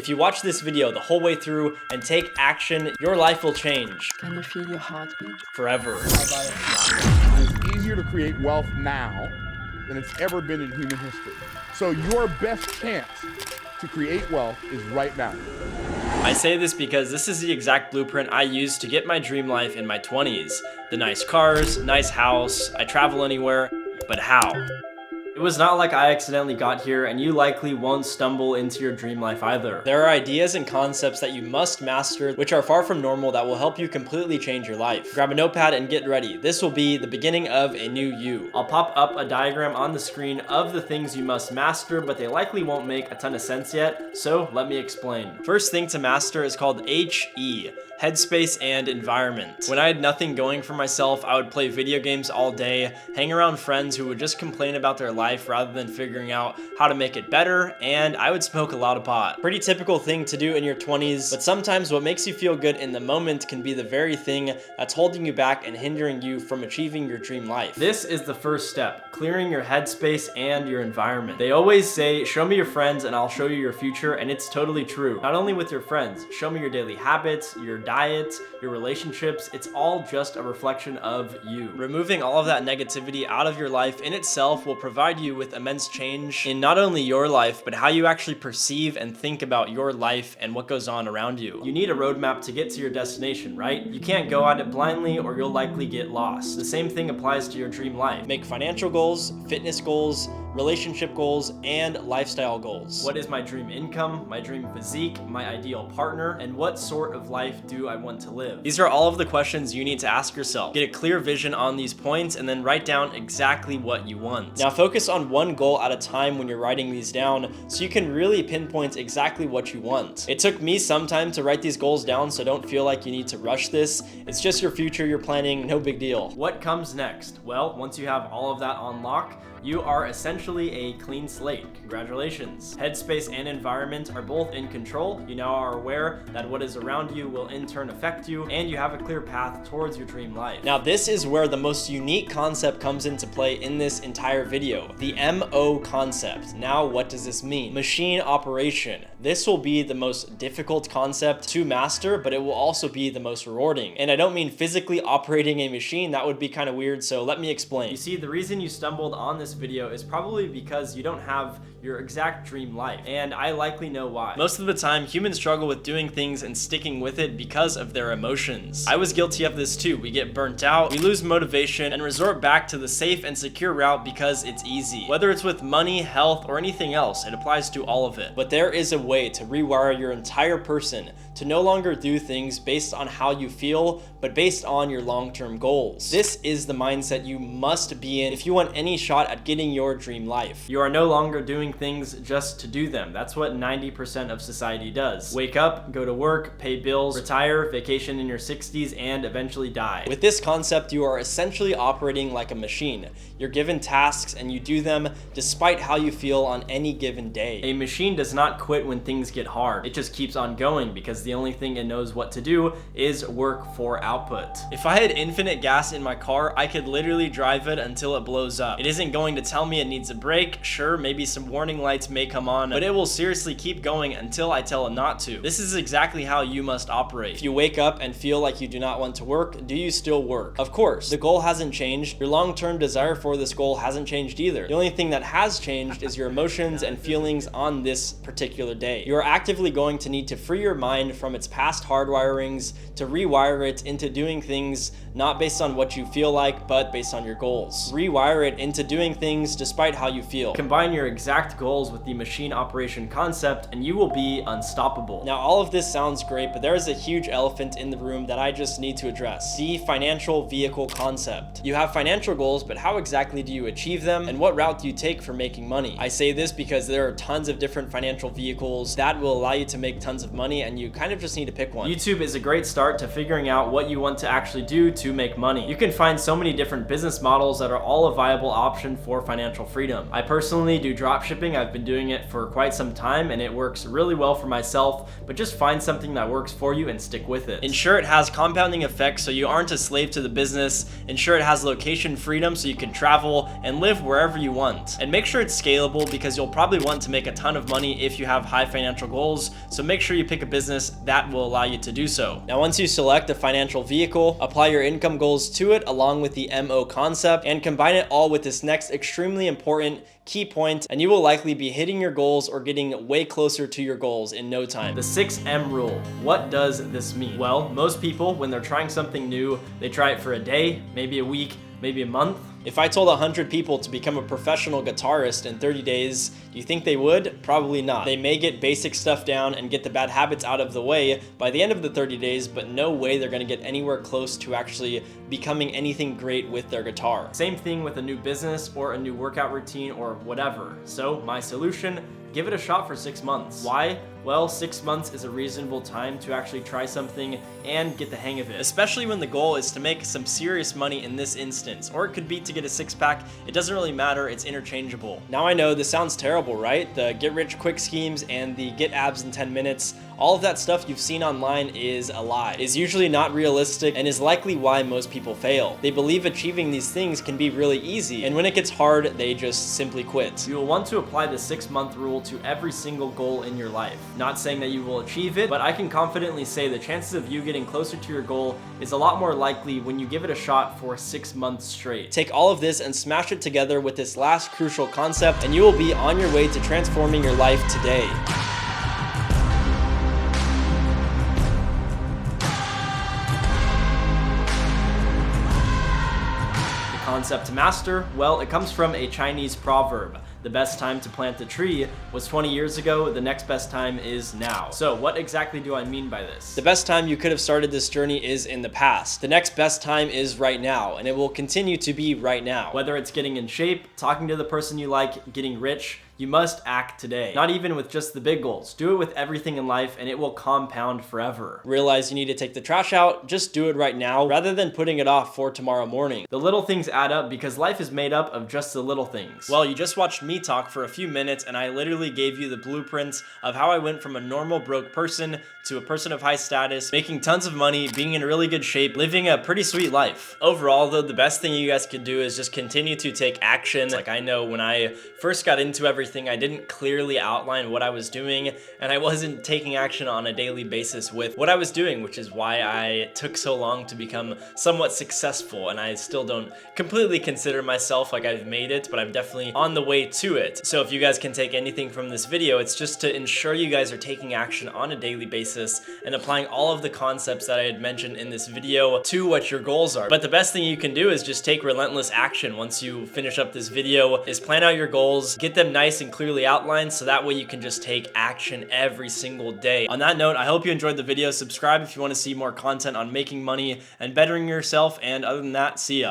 If you watch this video the whole way through and take action, your life will change. Can you feel your heartbeat? Forever. It's easier to create wealth now than it's ever been in human history. So your best chance to create wealth is right now. I say this because this is the exact blueprint I used to get my dream life in my 20s. The nice cars, nice house, I travel anywhere, but how? It was not like I accidentally got here, and you likely won't stumble into your dream life either. There are ideas and concepts that you must master, which are far from normal, that will help you completely change your life. Grab a notepad and get ready. This will be the beginning of a new you. I'll pop up a diagram on the screen of the things you must master, but they likely won't make a ton of sense yet, so let me explain. First thing to master is called HE. Headspace and environment. When I had nothing going for myself, I would play video games all day, hang around friends who would just complain about their life rather than figuring out how to make it better, and I would smoke a lot of pot. Pretty typical thing to do in your 20s, but sometimes what makes you feel good in the moment can be the very thing that's holding you back and hindering you from achieving your dream life. This is the first step, clearing your headspace and your environment. They always say, show me your friends and I'll show you your future, and it's totally true. Not only with your friends, show me your daily habits, your diet, your relationships, it's all just a reflection of you. Removing all of that negativity out of your life in itself will provide you with immense change in not only your life, but how you actually perceive and think about your life and what goes on around you. You need a roadmap to get to your destination, right? You can't go at it blindly or you'll likely get lost. The same thing applies to your dream life. Make financial goals, fitness goals, relationship goals, and lifestyle goals. What is my dream income, my dream physique, my ideal partner, and what sort of life do I want to live? These are all of the questions you need to ask yourself. Get a clear vision on these points and then write down exactly what you want. Now focus on one goal at a time when you're writing these down so you can really pinpoint exactly what you want. It took me some time to write these goals down, so don't feel like you need to rush this. It's just your future you're planning, no big deal. What comes next? Well, once you have all of that on lock, you are essentially a clean slate. Congratulations. Headspace and environment are both in control. You now are aware that what is around you will in turn affect you, and you have a clear path towards your dream life. Now, this is where the most unique concept comes into play in this entire video, the MO concept. Now, what does this mean? Machine operation. This will be the most difficult concept to master, but it will also be the most rewarding. And I don't mean physically operating a machine. That would be kind of weird, so let me explain. You see, the reason you stumbled on this video is probably because you don't have your exact dream life, and I likely know why. Most of the time, humans struggle with doing things and sticking with it because of their emotions. I was guilty of this too. We get burnt out, we lose motivation, and resort back to the safe and secure route because it's easy. Whether it's with money, health, or anything else, it applies to all of it. But there is a way to rewire your entire person to no longer do things based on how you feel, but based on your long-term goals. This is the mindset you must be in if you want any shot at getting your dream life. You are no longer doing things just to do them. That's what 90% of society does. Wake up, go to work, pay bills, retire, vacation in your 60s, and eventually die. With this concept, you are essentially operating like a machine. You're given tasks and you do them despite how you feel on any given day. A machine does not quit when things get hard. It just keeps on going because the only thing it knows what to do is work for output. If I had infinite gas in my car, I could literally drive it until it blows up. It isn't going to tell me it needs a brake. Sure, maybe some warning lights may come on, but it will seriously keep going until I tell it not to. This is exactly how you must operate. If you wake up and feel like you do not want to work, do you still work? Of course, the goal hasn't changed. Your long-term desire for this goal hasn't changed either. The only thing that has changed is your emotions and feelings on this particular day. You are actively going to need to free your mind from its past hardwirings to rewire it into doing things not based on what you feel like, but based on your goals. Rewire it into doing things despite how you feel. Combine your exact goals with the machine operation concept and you will be unstoppable. Now, all of this sounds great, but there is a huge elephant in the room that I just need to address. The financial vehicle concept. You have financial goals, but how exactly do you achieve them? And what route do you take for making money? I say this because there are tons of different financial vehicles that will allow you to make tons of money, and you kind kind of just need to pick one. YouTube is a great start to figuring out what you want to actually do to make money. You can find so many different business models that are all a viable option for financial freedom. I personally do dropshipping. I've been doing it for quite some time and it works really well for myself, but just find something that works for you and stick with it. Ensure it has compounding effects so you aren't a slave to the business. Ensure it has location freedom so you can travel and live wherever you want. And make sure it's scalable because you'll probably want to make a ton of money if you have high financial goals, so make sure you pick a business that will allow you to do so. Now, once you select a financial vehicle, apply your income goals to it along with the MO concept and combine it all with this next extremely important key point, and you will likely be hitting your goals or getting way closer to your goals in no time. The 6M rule. What does this mean? Well, most people, when they're trying something new, they try it for a day, maybe a week, maybe a month. If I told 100 people to become a professional guitarist in 30 days, do you think they would? Probably not. They may get basic stuff down and get the bad habits out of the way by the end of the 30 days, but no way they're gonna get anywhere close to actually becoming anything great with their guitar. Same thing with a new business or a new workout routine or whatever. So my solution, give it a shot for 6 months. Why? Well, 6 months is a reasonable time to actually try something and get the hang of it, especially when the goal is to make some serious money in this instance, or it could be to get a six-pack. It doesn't really matter, it's interchangeable. Now I know this sounds terrible, right? The get rich quick schemes and the get abs in 10 minutes, all of that stuff you've seen online is a lie, is usually not realistic, and is likely why most people fail. They believe achieving these things can be really easy, and when it gets hard, they just simply quit. You will want to apply the 6-month rule to every single goal in your life. Not saying that you will achieve it, but I can confidently say the chances of you getting closer to your goal is a lot more likely when you give it a shot for 6 months straight. Take all of this and smash it together with this last crucial concept, and you will be on your way to transforming your life today. Concept to master? Well, it comes from a Chinese proverb. The best time to plant a tree was 20 years ago, the next best time is now. So what exactly do I mean by this? The best time you could have started this journey is in the past. The next best time is right now, and it will continue to be right now. Whether it's getting in shape, talking to the person you like, getting rich, you must act today. Not even with just the big goals. Do it with everything in life and it will compound forever. Realize you need to take the trash out, just do it right now rather than putting it off for tomorrow morning. The little things add up because life is made up of just the little things. Well, you just watched me talk for a few minutes and I literally gave you the blueprints of how I went from a normal broke person to a person of high status, making tons of money, being in really good shape, living a pretty sweet life. Overall though, the best thing you guys could do is just continue to take action. Like I know when I first got into everything, I didn't clearly outline what I was doing and I wasn't taking action on a daily basis with what I was doing, which is why I took so long to become somewhat successful, and I still don't completely consider myself like I've made it, but I'm definitely on the way to it. So if you guys can take anything from this video, it's just to ensure you guys are taking action on a daily basis and applying all of the concepts that I had mentioned in this video to what your goals are. But the best thing you can do is just take relentless action once you finish up this video, is plan out your goals, get them nice and clearly outlined so that way you can just take action every single day. On that note, I hope you enjoyed the video. Subscribe if you want to see more content on making money and bettering yourself, and other than that, see ya.